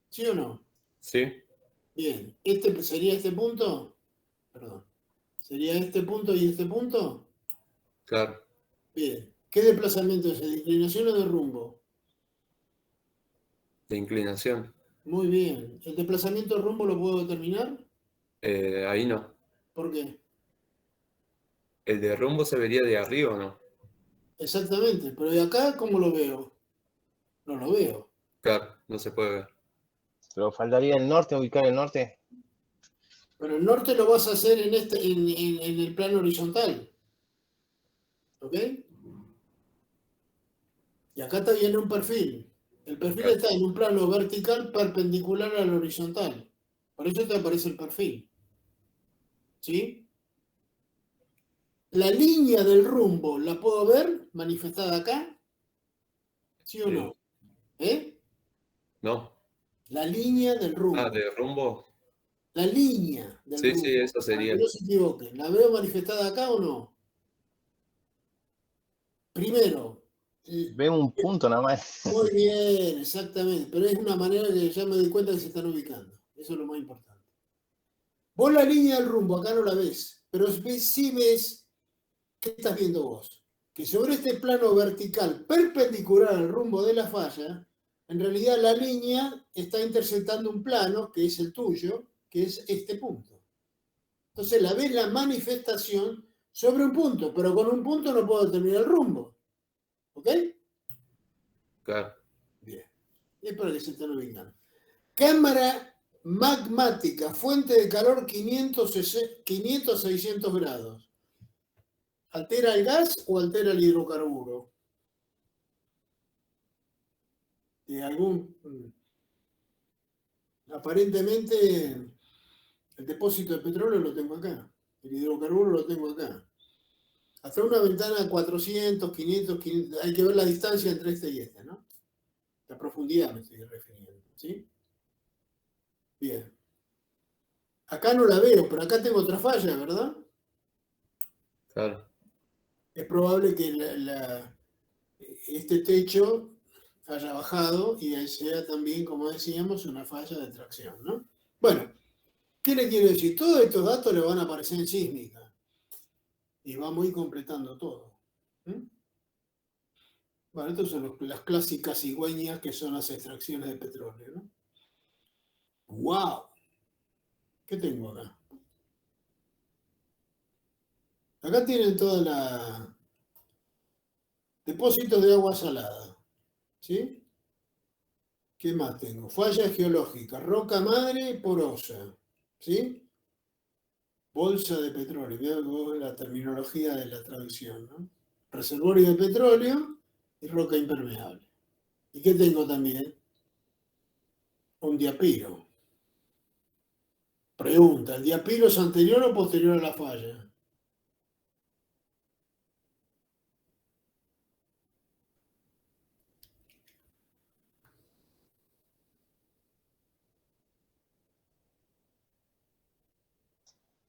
¿Sí o no? Sí. Bien. ¿Sería este punto? Perdón. ¿Sería este punto y este punto? Claro. Bien. ¿Qué desplazamiento es? ¿De inclinación o de rumbo? De inclinación. Muy bien. ¿El desplazamiento de rumbo lo puedo determinar? Ahí no. ¿Por qué? ¿El de rumbo se vería de arriba o no? Exactamente. Pero de acá, ¿cómo lo veo? No lo veo. Claro, no se puede ver. Pero faltaría el norte, ubicar el norte. Pero el norte lo vas a hacer en el plano horizontal. ¿Ok? Y acá te viene un perfil. El perfil Claro. está en un plano vertical perpendicular al horizontal. Por eso te aparece el perfil. ¿Sí? La línea del rumbo, ¿la puedo ver manifestada acá? ¿Sí o no? ¿Eh? No. La línea del rumbo. Ah, de rumbo. La línea del Sí, rumbo. sí, eso Para que sería. no se equivoquen. ¿La veo manifestada acá o no? Primero, Veo un punto nada más. muy bien, exactamente. Pero es una manera que ya me doy cuenta que se están ubicando. Eso es lo más importante. Vos la línea del rumbo acá no la ves, pero sí ves, ¿qué estás viendo vos? Que sobre este plano vertical perpendicular al rumbo de la falla, en realidad la línea está interceptando un plano, que es el tuyo, que es este punto. Entonces la ves la manifestación sobre un punto, pero con un punto no puedo determinar el rumbo. ¿Ok? Claro. Bien. Es para que se estén ubicando. Cámara magmática, fuente de calor 500-600 grados. ¿Altera el gas o altera el hidrocarburo? Aparentemente el depósito de petróleo lo tengo acá, el hidrocarburo lo tengo acá. Hasta una ventana de 400, 500, hay que ver la distancia entre este y este, ¿no? La profundidad me estoy refiriendo, ¿sí? Bien. Acá no la veo, pero acá tengo otra falla, ¿verdad? Claro. Es probable que este techo haya bajado y sea también, como decíamos, una falla de tracción, ¿no? Bueno, ¿qué le quiero decir? Todos estos datos le van a aparecer en sísmica y vamos a ir completando todo. Bueno, estas son las clásicas cigüeñas que son las extracciones de petróleo, ¿no? ¡Wow! ¿Qué tengo acá? Acá tienen toda la depósitos de agua salada, ¿sí? ¿Qué más tengo? Fallas geológicas, roca madre porosa, ¿sí? Bolsa de petróleo, veo la terminología de la traducción, ¿no? Reservorio de petróleo y roca impermeable. ¿Y qué tengo también? Un diapiro. Pregunta, ¿el diapiro es anterior o posterior a la falla?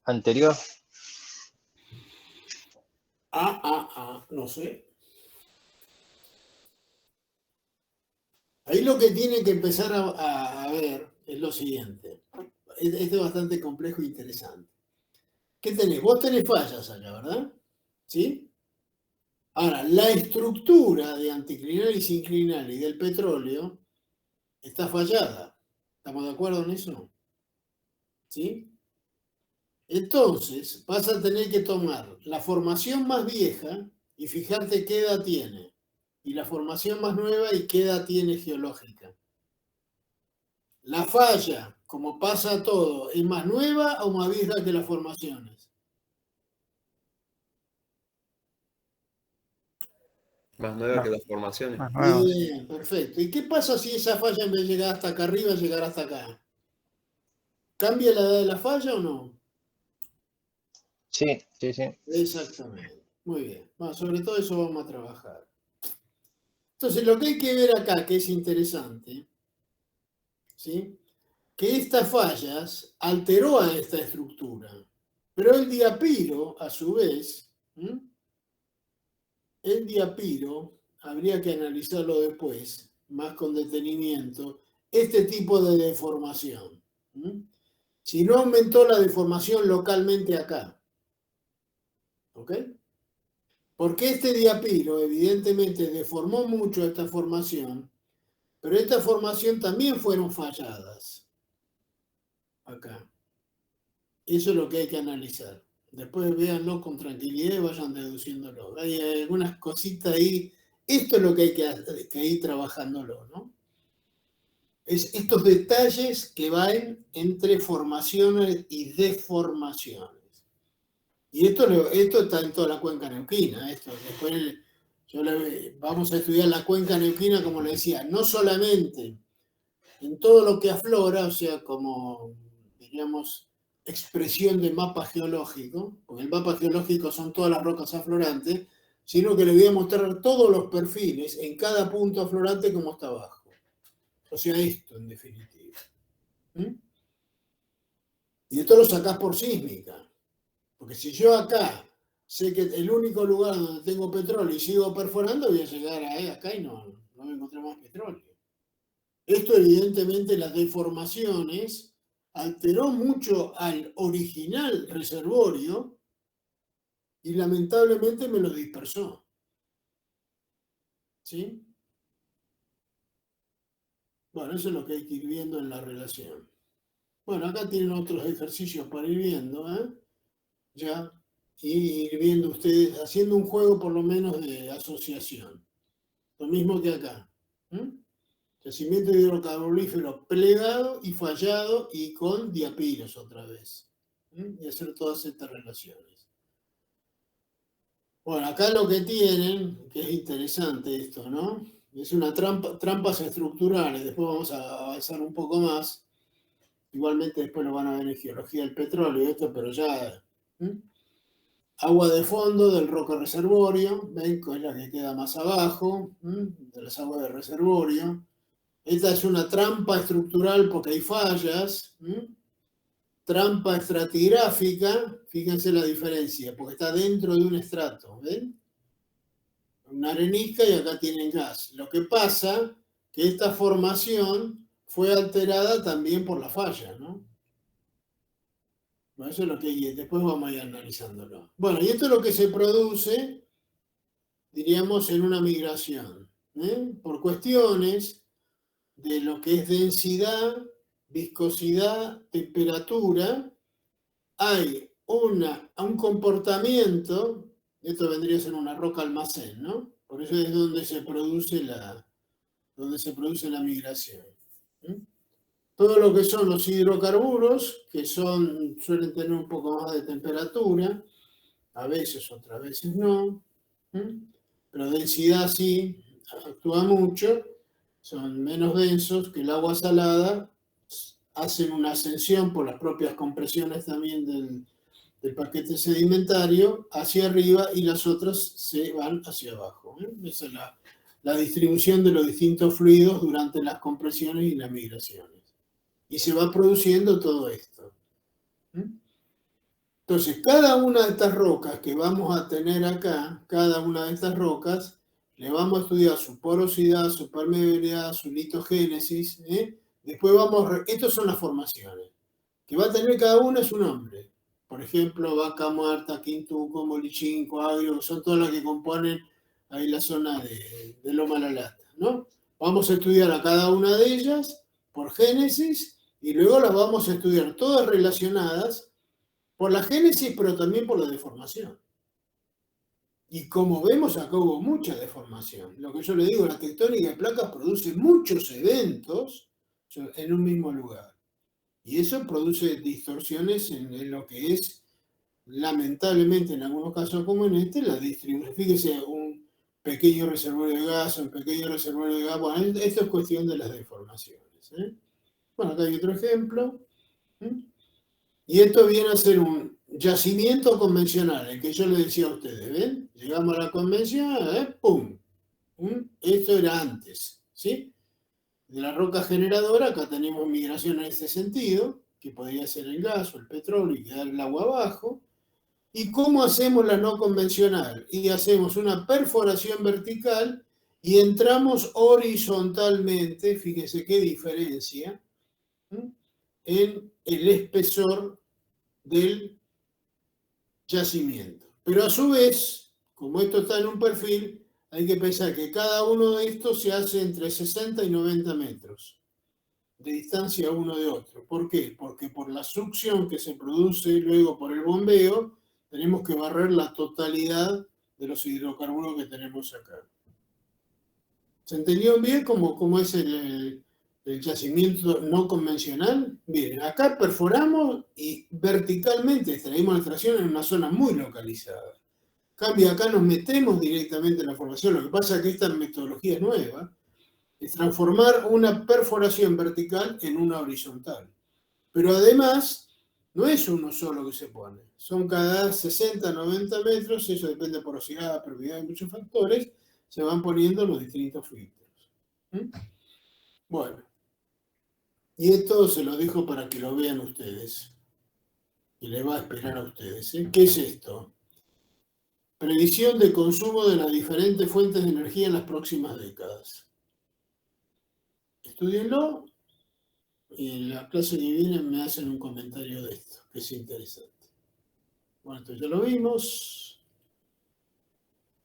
Anterior. No sé. Ahí lo que tienen que empezar a ver es lo siguiente. Esto es bastante complejo e interesante. ¿Qué tenés? Vos tenés fallas acá, ¿verdad? ¿Sí? Ahora, la estructura de anticlinal y sinclinal y del petróleo está fallada. ¿Estamos de acuerdo en eso? ¿Sí? Entonces, vas a tener que tomar la formación más vieja y fijarte qué edad tiene. Y la formación más nueva y qué edad tiene geológica. La falla, como pasa todo, ¿es más nueva o más vieja que las formaciones? Más nueva No, que las formaciones. más nuevos. Bien, perfecto. ¿Y qué pasa si esa falla en vez de llegar hasta acá arriba, llegar hasta acá? ¿Cambia la edad de la falla o no? Sí, sí, sí. Exactamente. Muy bien. Bueno, sobre todo eso vamos a trabajar. Entonces, lo que hay que ver acá, que es interesante, ¿sí? Que estas fallas alteró a esta estructura. Pero el diapiro, a su vez, el diapiro, habría que analizarlo después, más con detenimiento, este tipo de deformación. si no aumentó la deformación localmente acá. ¿Ok? Porque este diapiro evidentemente deformó mucho esta formación, pero esta formación también fueron falladas acá. Eso es lo que hay que analizar. Después véanlo con tranquilidad y vayan deduciéndolo. Hay algunas cositas ahí. Esto es lo que hay que ir trabajándolo, ¿no? Es estos detalles que van entre formaciones y deformaciones. Y esto está en toda la cuenca neuquina. Después vamos a estudiar la cuenca neuquina, como le decía, no solamente en todo lo que aflora, o sea, como, diríamos, expresión de mapa geológico, porque el mapa geológico son todas las rocas aflorantes, sino que le voy a mostrar todos los perfiles en cada punto aflorante como está abajo. O sea, esto en definitiva. Y esto lo sacás por sísmica. Porque si yo acá sé que el único lugar donde tengo petróleo y sigo perforando, voy a llegar acá y no me encontré más petróleo. Esto evidentemente las deformaciones alteró mucho al original reservorio y lamentablemente me lo dispersó. ¿Sí? Bueno, eso es lo que hay que ir viendo en la relación. Bueno, acá tienen otros ejercicios para ir viendo, ya, y ir viendo ustedes, haciendo un juego por lo menos de asociación. Lo mismo que acá. Yacimiento hidrocarburífero plegado y fallado y con diapiros otra vez. Y hacer todas estas relaciones. Bueno, acá lo que tienen, que es interesante esto, ¿no? Es una trampas estructurales. Después vamos a avanzar un poco más. Igualmente después lo van a ver en geología del petróleo y esto, pero ya... Agua de fondo del roca reservorio, ven que es la que queda más abajo, de las aguas del reservorio. Esta es una trampa estructural porque hay fallas. Trampa estratigráfica, fíjense la diferencia, porque está dentro de un estrato, ¿ven? Una arenisca y acá tienen gas. Lo que pasa que esta formación fue alterada también por la falla, ¿no? Bueno, eso es lo que hay, después vamos a ir analizándolo. Bueno, y esto es lo que se produce, diríamos, en una migración, por cuestiones de lo que es densidad, viscosidad, temperatura, hay un comportamiento, esto vendría a ser una roca almacén, ¿no? Por eso es donde se produce la migración. Todo lo que son los hidrocarburos, que suelen tener un poco más de temperatura, a veces, otras veces no, pero densidad sí, actúa mucho, son menos densos que el agua salada, hacen una ascensión por las propias compresiones también del paquete sedimentario hacia arriba y las otras se van hacia abajo. Esa es la distribución de los distintos fluidos durante las compresiones y las migraciones. Y se va produciendo todo esto. Entonces, cada una de estas rocas que vamos a tener acá, cada una de estas rocas, le vamos a estudiar su porosidad, su permeabilidad, su litogénesis. Después estas son las formaciones. Que va a tener cada una su nombre. Por ejemplo, Vaca Muerta, Quintuco, Molichinco, Agrio, son todas las que componen ahí la zona de Loma La Lata, ¿no? Vamos a estudiar a cada una de ellas por génesis y luego las vamos a estudiar todas relacionadas por la génesis, pero también por la deformación. Y como vemos, acá hubo mucha deformación. Lo que yo le digo, la tectónica de placas produce muchos eventos en un mismo lugar. Y eso produce distorsiones en lo que es, lamentablemente, en algunos casos como en este, la distribución. Fíjese, un pequeño reservorio de gas, un pequeño reservorio de gas. Bueno, esto es cuestión de las deformaciones. Bueno, acá hay otro ejemplo. Y esto viene a ser un yacimiento convencional, el que yo les decía a ustedes, ¿ven? Llegamos a la convención, ¡pum! Esto era antes, ¿sí? De la roca generadora, acá tenemos migración en este sentido, que podría ser el gas o el petróleo y quedar el agua abajo. ¿Y cómo hacemos la no convencional? Y hacemos una perforación vertical y entramos horizontalmente, fíjense qué diferencia, en el espesor del yacimiento. Pero a su vez, como esto está en un perfil, hay que pensar que cada uno de estos se hace entre 60 y 90 metros de distancia uno de otro. ¿Por qué? Porque por la succión que se produce luego por el bombeo, tenemos que barrer la totalidad de los hidrocarburos que tenemos acá. ¿Se entendió bien cómo es el yacimiento no convencional? Miren, acá perforamos y verticalmente extraímos la extracción en una zona muy localizada. En cambio, acá nos metemos directamente en la formación. Lo que pasa es que esta metodología es nueva. Es transformar una perforación vertical en una horizontal. Pero además, no es uno solo que se pone. Son cada 60, 90 metros, eso depende de porosidad, permeabilidad y muchos factores, se van poniendo los distintos filtros. Bueno, y esto se lo dejo para que lo vean ustedes. Y les va a esperar a ustedes. ¿Qué es esto? Predicción de consumo de las diferentes fuentes de energía en las próximas décadas. Estúdienlo y en la clase que viene me hacen un comentario de esto, que es interesante. Bueno, esto ya lo vimos.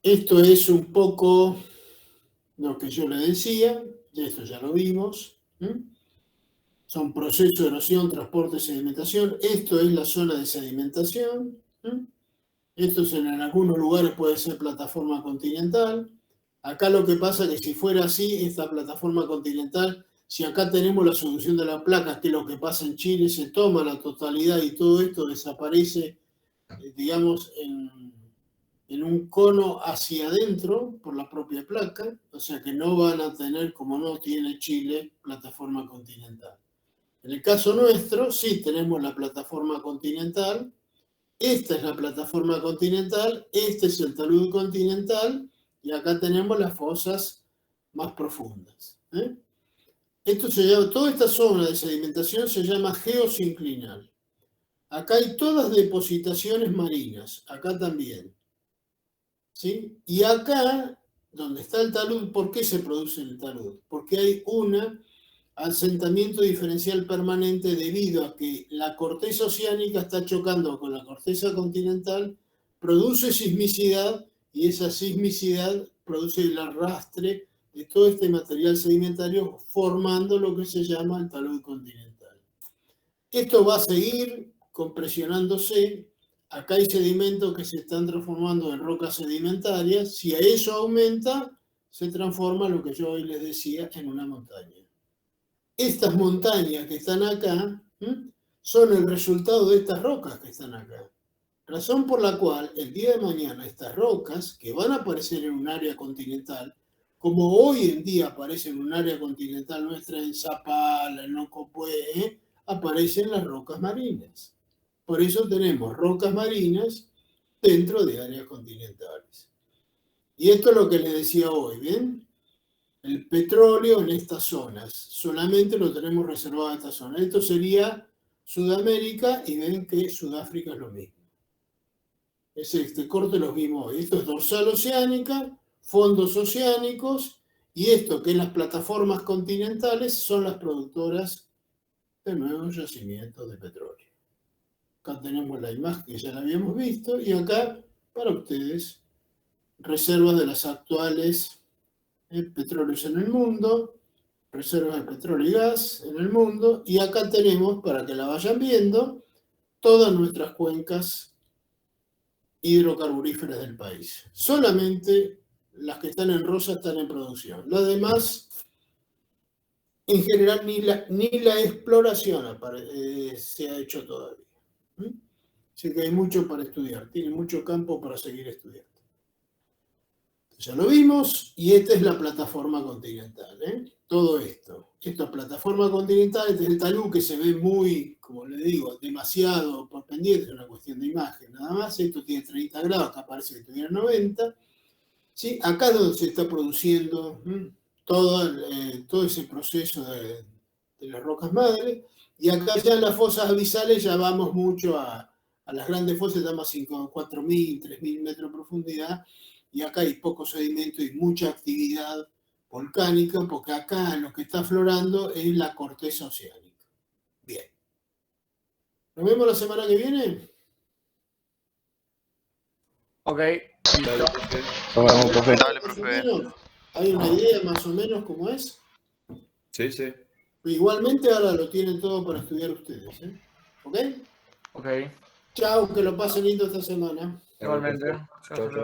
Esto es un poco lo que yo le decía, y esto ya lo vimos. Son procesos de erosión, transporte, sedimentación. Esto es la zona de sedimentación. Esto en algunos lugares puede ser plataforma continental. Acá lo que pasa es que si fuera así, esta plataforma continental, si acá tenemos la solución de la placa, que es lo que pasa en Chile, se toma la totalidad y todo esto desaparece, digamos, en un cono hacia adentro por la propia placa, o sea que no van a tener, como no tiene Chile, plataforma continental. En el caso nuestro, sí tenemos la plataforma continental. Esta es la plataforma continental, este es el talud continental, y acá tenemos las fosas más profundas. Esto se llama, toda esta zona de sedimentación se llama geosinclinal. Acá hay todas depositaciones marinas, acá también. ¿Sí? Y acá, donde está el talud, ¿por qué se produce el talud? Porque hay un asentamiento diferencial permanente debido a que la corteza oceánica está chocando con la corteza continental, produce sismicidad y esa sismicidad produce el arrastre de todo este material sedimentario formando lo que se llama el talud continental. Esto va a seguir compresionándose. Acá hay sedimentos que se están transformando en rocas sedimentarias. Si a eso aumenta, se transforma lo que yo hoy les decía en una montaña. Estas montañas que están acá son el resultado de estas rocas que están acá. Razón por la cual el día de mañana estas rocas que van a aparecer en un área continental, como hoy en día aparecen en un área continental nuestra en Zapala, en Nocopué, aparecen las rocas marinas. Por eso tenemos rocas marinas dentro de áreas continentales. Y esto es lo que les decía hoy, ¿bien? El petróleo en estas zonas, solamente lo tenemos reservado en esta zona. Esto sería Sudamérica y ven que Sudáfrica es lo mismo. Este corte los vimos hoy. Esto es dorsal oceánica, fondos oceánicos y esto que es las plataformas continentales son las productoras de nuevos yacimientos de petróleo. Acá tenemos la imagen que ya la habíamos visto y acá para ustedes reservas de las actuales petróleos en el mundo, reservas de petróleo y gas en el mundo, y acá tenemos, para que la vayan viendo, todas nuestras cuencas hidrocarburíferas del país. Solamente las que están en rosa están en producción. Las demás, en general, ni la exploración se ha hecho todavía. Así que hay mucho para estudiar, tiene mucho campo para seguir estudiando. Ya lo vimos, y esta es la plataforma continental. Todo esto. Esta es plataforma continental, este es el talud que se ve muy, como le digo, demasiado por pendiente, es una cuestión de imagen, nada más. Esto tiene 30 grados, acá parece que tuviera 90. ¿Sí? Acá es donde se está produciendo todo ese proceso de las rocas madres, y acá ya en las fosas abisales ya vamos mucho a las grandes fosas, ya más 4.000, 3.000 metros de profundidad, y acá hay poco sedimento y mucha actividad volcánica, porque acá lo que está aflorando es la corteza oceánica. Bien. ¿Nos vemos la semana que viene? Ok, Dale, listo. profe. Nos vemos, profe. Dale, Más o profe. menos, ¿hay una idea más o menos cómo es? Sí, sí. Igualmente ahora lo tienen todo para estudiar ustedes, ¿eh? ¿Ok? Ok, Chao, que lo pasen lindo esta semana. igualmente. Chao, chao.